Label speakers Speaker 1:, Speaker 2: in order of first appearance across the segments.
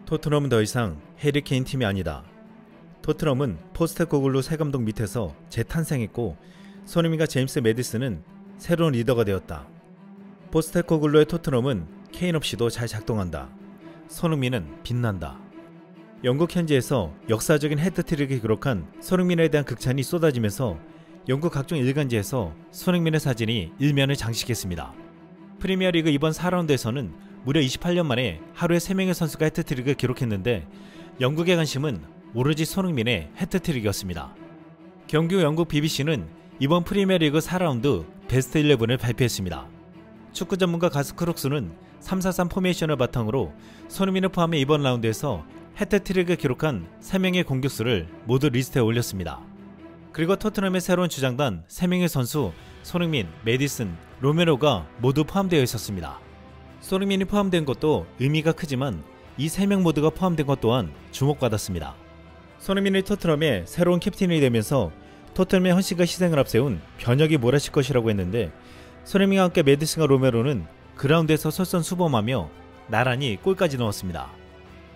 Speaker 1: 토트넘은 더 이상 해리 케인 팀이 아니다. 토트넘은 포스테코글루 새 감독 밑에서 재탄생했고 손흥민과 제임스 매디슨은 새로운 리더가 되었다. 포스테코글루의 토트넘은 케인 없이도 잘 작동한다. 손흥민은 빛난다. 영국 현지에서 역사적인 헤트트릭을 기록한 손흥민에 대한 극찬이 쏟아지면서 영국 각종 일간지에서 손흥민의 사진이 일면을 장식했습니다. 프리미어리그 이번 4라운드에서는 무려 28년 만에 하루에 3명의 선수가 헤트트릭을 기록했는데 영국의 관심은 오로지 손흥민의 헤트트릭이었습니다. 경규 영국 BBC는 이번 프리미어리그 4라운드 베스트 11을 발표했습니다. 축구 전문가 가스 크룩스는 3-4-3 포메이션을 바탕으로 손흥민을 포함해 이번 라운드에서 헤트트릭을 기록한 3명의 공격수를 모두 리스트에 올렸습니다. 그리고 토트넘의 새로운 주장단 3명의 선수 손흥민, 매디슨, 로메로가 모두 포함되어 있었습니다. 손흥민이 포함된 것도 의미가 크지만 이 3명 모두가 포함된 것 또한 주목받았습니다. 손흥민이 토트넘의 새로운 캡틴이 되면서 토트넘의 헌신과 희생을 앞세운 변혁이 몰아칠 것이라고 했는데 손흥민과 함께 매디슨과 로메로는 그라운드에서 솔선수범하며 나란히 골까지 넣었습니다.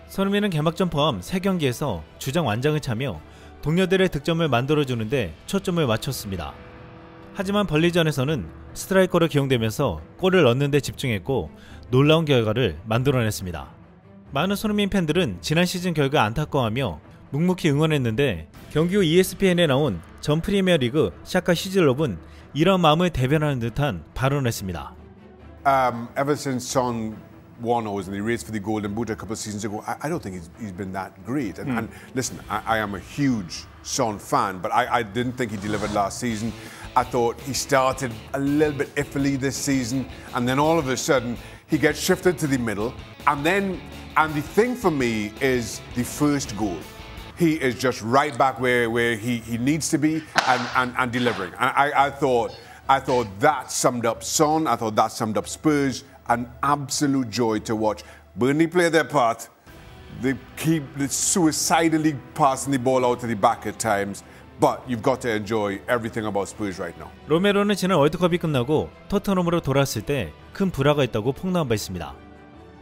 Speaker 1: 손흥민은 개막전 포함 3경기에서 주장 완장을 차며 동료들의 득점을 만들어주는데 초점을 맞췄습니다. 하지만 벌리전에서는 스트라이커로 기용되면서 골을 넣는 데 집중했고 놀라운 결과를 만들어냈습니다. 많은 손흥민 팬들은 지난 시즌 결과 안타까워하며 묵묵히 응원했는데 경기 후 ESPN에 나온 전 프리미어리그 샤카 시즐롭은 이런 마음을 대변하는 듯한 발언을 했습니다.
Speaker 2: Ever since Son won or was in the race for the Golden Boot a couple of seasons ago, I don't think he's been that great. And listen, I am a huge Son fan, but I didn't think he delivered last season. I thought he started a little bit iffily this season, and then all of a sudden he gets shifted to the middle. And the thing for me is the first goal. He is just right back where he needs to be and delivering. And I thought that summed up Son. I thought that summed up Spurs. An absolute joy to watch. Burnley play their part. They keep suicidally passing the ball out to the back at times. But you've got to enjoy everything about Spurs right now.
Speaker 1: 로메로는 지난 월드컵이 끝나고 토트넘으로 돌아왔을 때 큰 불화가 있다고 폭로한 바 있습니다.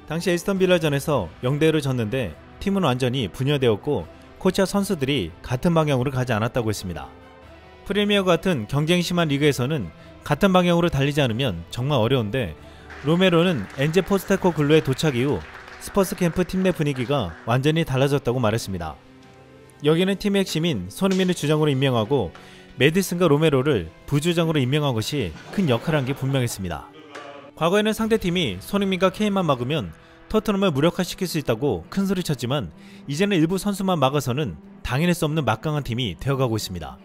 Speaker 1: 당시 에스턴 빌라전에서 0대1로 졌는데 팀은 완전히 분열되었고 코치와 선수들이 같은 방향으로 가지 않았다고 했습니다. 프리미어 같은 경쟁이 심한 리그에서는 같은 방향으로 달리지 않으면 정말 어려운데 로메로는 엔제 포스테코글루의 도착 이후 스퍼스 캠프 팀 내 분위기가 완전히 달라졌다고 말했습니다. 여기는 팀의 핵심인 손흥민을 주장으로 임명하고 매디슨과 로메로를 부주장으로 임명한 것이 큰 역할을 한 게 분명했습니다. 과거에는 상대팀이 손흥민과 케인만 막으면 토트넘을 무력화시킬 수 있다고 큰소리쳤지만 이제는 일부 선수만 막아서는 당해낼 수 없는 막강한 팀이 되어가고 있습니다.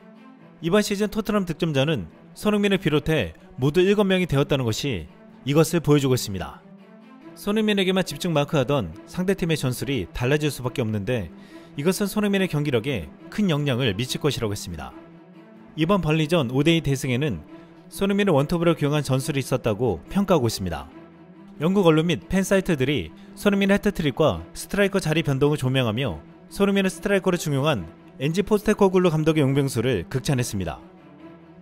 Speaker 1: 이번 시즌 토트넘 득점자는 손흥민을 비롯해 모두 7명이 되었다는 것이 이것을 보여주고 있습니다. 손흥민에게만 집중 마크하던 상대팀의 전술이 달라질 수밖에 없는데 이것은 손흥민의 경기력에 큰 영향을 미칠 것이라고 했습니다. 이번 벌리전 5대2 대승에는 손흥민을 원톱으로 기용한 전술이 있었다고 평가하고 있습니다. 영국 언론 및 팬사이트들이 손흥민의 헤트트릭과 스트라이커 자리 변동을 조명하며 손흥민을 스트라이커로 중용한 엔지 포스테코글루 감독의 용병수를 극찬했습니다.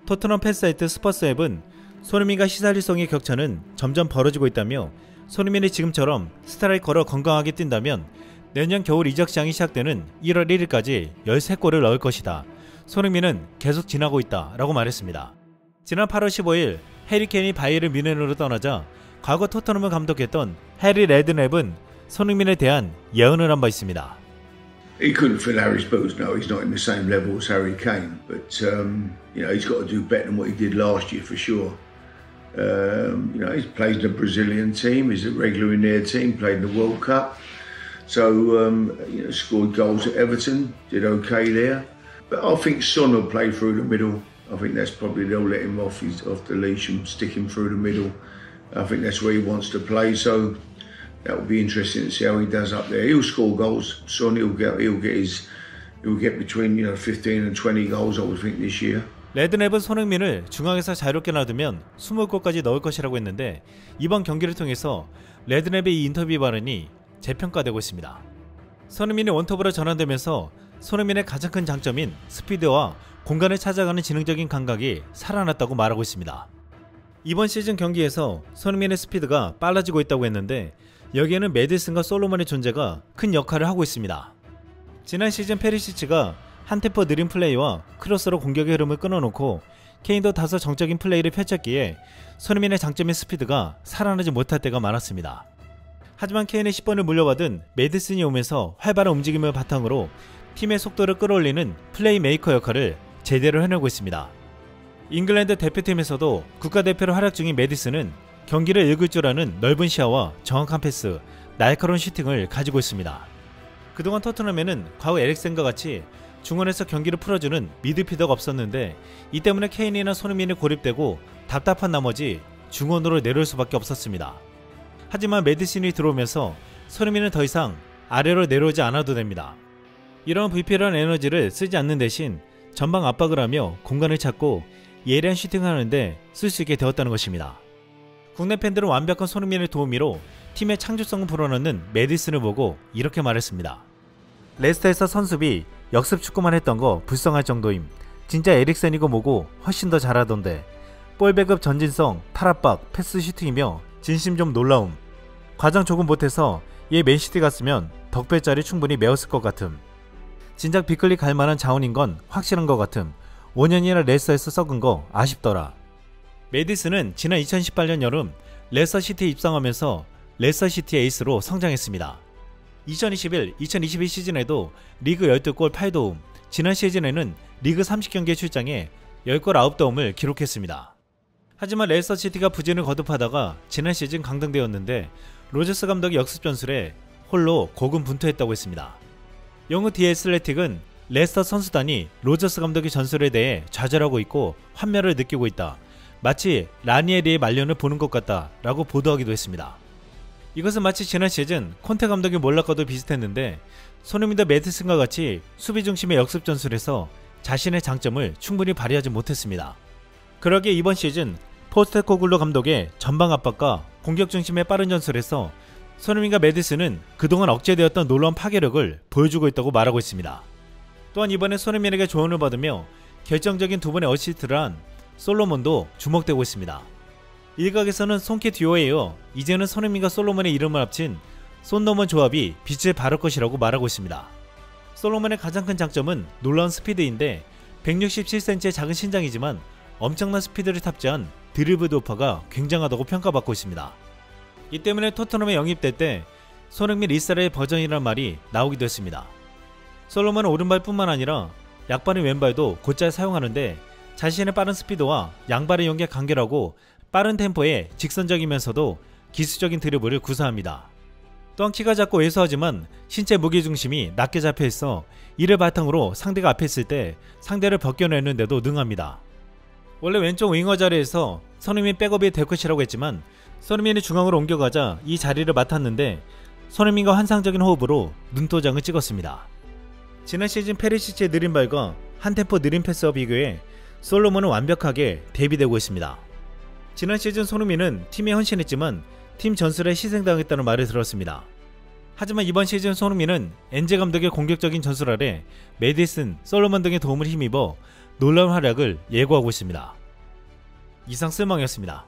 Speaker 1: 토트넘 팬사이트 스퍼스앱은 손흥민과 시사일성의 격차는 점점 벌어지고 있다며 손흥민이 지금처럼 스트라이커로 건강하게 뛴다면 내년 겨울 이적 시장이 시작되는 1월 1일까지 13골을 넣을 것이다. 손흥민은 계속 지나고 있다 라고 말했습니다. 지난 8월 15일 해리 케인이 바이에른 뮌헨으로 떠나자 과거 토트넘을 감독했던 해리 레드냅은 손흥민에 대한 예언을 한 바 있습니다.
Speaker 3: He couldn't fill Harry's boots. No, he's not in the same level as Harry Kane. But he's got to do better than what he did last year for sure. He's played in the Brazilian team. He's a regular in their team. Played in the World Cup. So scored goals at Everton. Did okay there. But I think Son will play through the middle. I think that's probably they'll let him off the leash and stick him through the middle. I think that's where he wants to play. So that will be interesting to see how he does up there. He'll score goals. Son, he'll get between 15 and 20 goals. I would think this year.
Speaker 1: 레드냅은 손흥민을 중앙에서 자유롭게 놔두면 20골까지 넣을 것이라고 했는데 이번 경기를 통해서 레드냅의 이 인터뷰 발언이 재평가되고 있습니다. 손흥민이 원톱으로 전환되면서 손흥민의 가장 큰 장점인 스피드와 공간을 찾아가는 지능적인 감각이 살아났다고 말하고 있습니다. 이번 시즌 경기에서 손흥민의 스피드가 빨라지고 있다고 했는데 여기에는 메디슨과 솔로몬의 존재가 큰 역할을 하고 있습니다. 지난 시즌 페리시치가 한 템포 느린 플레이와 크로스로 공격의 흐름을 끊어놓고 케인도 다소 정적인 플레이를 펼쳤기에 손흥민의 장점인 스피드가 살아나지 못할 때가 많았습니다. 하지만 케인의 10번을 물려받은 메디슨이 오면서 활발한 움직임을 바탕으로 팀의 속도를 끌어올리는 플레이메이커 역할을 제대로 해내고 있습니다. 잉글랜드 대표팀에서도 국가대표로 활약 중인 메디슨은 경기를 읽을 줄 아는 넓은 시야와 정확한 패스, 날카로운 슈팅을 가지고 있습니다. 그동안 토트넘에는 과거 에릭센과 같이 중원에서 경기를 풀어주는 미드필더가 없었는데 이 때문에 케인이나 손흥민이 고립되고 답답한 나머지 중원으로 내려올 수밖에 없었습니다. 하지만 메디슨이 들어오면서 손흥민은 더 이상 아래로 내려오지 않아도 됩니다. 이런 불필요한 에너지를 쓰지 않는 대신 전방 압박을 하며 공간을 찾고 예리한 슈팅을 하는데 쓸 수 있게 되었다는 것입니다. 국내 팬들은 완벽한 손흥민의 도우미로 팀의 창조성을 불어넣는 메디슨을 보고 이렇게 말했습니다. 레스터에서 선수비 역습 축구만 했던 거 불쌍할 정도임. 진짜 에릭센이고 뭐고 훨씬 더 잘하던데. 볼 배급 전진성, 탈압박, 패스 슈팅이며 진심 좀 놀라움. 과장 조금 못해서 얘 맨시티 갔으면 덕배짜리 충분히 메웠을 것 같음. 진작 빅클릭 갈만한 자원인 건 확실한 것 같음. 5년이나 레스터에서 썩은 거 아쉽더라. 메디슨은 지난 2018년 여름 레스터시티에 입성하면서 레스터시티 에이스로 성장했습니다. 2021-2022 시즌에도 리그 12골 8도움, 지난 시즌에는 리그 30경기에 출장해 10골 9도움을 기록했습니다. 하지만 레스터시티가 부진을 거듭하다가 지난 시즌 강등되었는데 로저스 감독의 역습 전술에 홀로 고군분투했다고 했습니다. 영국 디 애슬레틱은 레스터 선수단이 로저스 감독의 전술에 대해 좌절하고 있고 환멸을 느끼고 있다. 마치 라니에리의 말년을 보는 것 같다 라고 보도하기도 했습니다. 이것은 마치 지난 시즌 콘테 감독의 몰락과도 비슷했는데 손흥민도 메디슨과 같이 수비 중심의 역습 전술에서 자신의 장점을 충분히 발휘하지 못했습니다. 그러기에 이번 시즌 포스테코글루 감독의 전방 압박과 공격 중심의 빠른 전술에서 손흥민과 메디슨은 그동안 억제되었던 놀라운 파괴력을 보여주고 있다고 말하고 있습니다. 또한 이번에 손흥민에게 조언을 받으며 결정적인 두 번의 어시스트를 한 솔로몬도 주목되고 있습니다. 일각에서는 손키 듀오에 이어 이제는 손흥민과 솔로몬의 이름을 합친 손노먼 조합이 빛을 발할 것이라고 말하고 있습니다. 솔로몬의 가장 큰 장점은 놀라운 스피드인데 167cm의 작은 신장이지만 엄청난 스피드를 탑재한 드리블 돌파가 굉장하다고 평가받고 있습니다. 이 때문에 토트넘에 영입될 때 손흥민 이스라엘 버전이란 말이 나오기도 했습니다. 솔로몬은 오른발 뿐만 아니라 약발인 왼발도 곧잘 사용하는데 자신의 빠른 스피드와 양발의 연계 간결하고 빠른 템포에 직선적이면서도 기술적인 드리블을 구사합니다. 또한 키가 작고 왜소하지만 신체 무게중심이 낮게 잡혀있어 이를 바탕으로 상대가 앞에 있을 때 상대를 벗겨내는데도 능합니다. 원래 왼쪽 윙어 자리에서 손흥민 백업이 될 것이라고 했지만 손흥민이 중앙으로 옮겨가자 이 자리를 맡았는데 손흥민과 환상적인 호흡으로 눈도장을 찍었습니다. 지난 시즌 페리시치의 느린 발과 한 템포 느린 패스와 비교해 솔로몬은 완벽하게 대비되고 있습니다. 지난 시즌 손흥민은 팀에 헌신했지만 팀 전술에 희생당했다는 말을 들었습니다. 하지만 이번 시즌 손흥민은 엔제 감독의 공격적인 전술 아래 메디슨, 솔로몬 등의 도움을 힘입어 놀라운 활약을 예고하고 있습니다. 이상 쓸망이었습니다.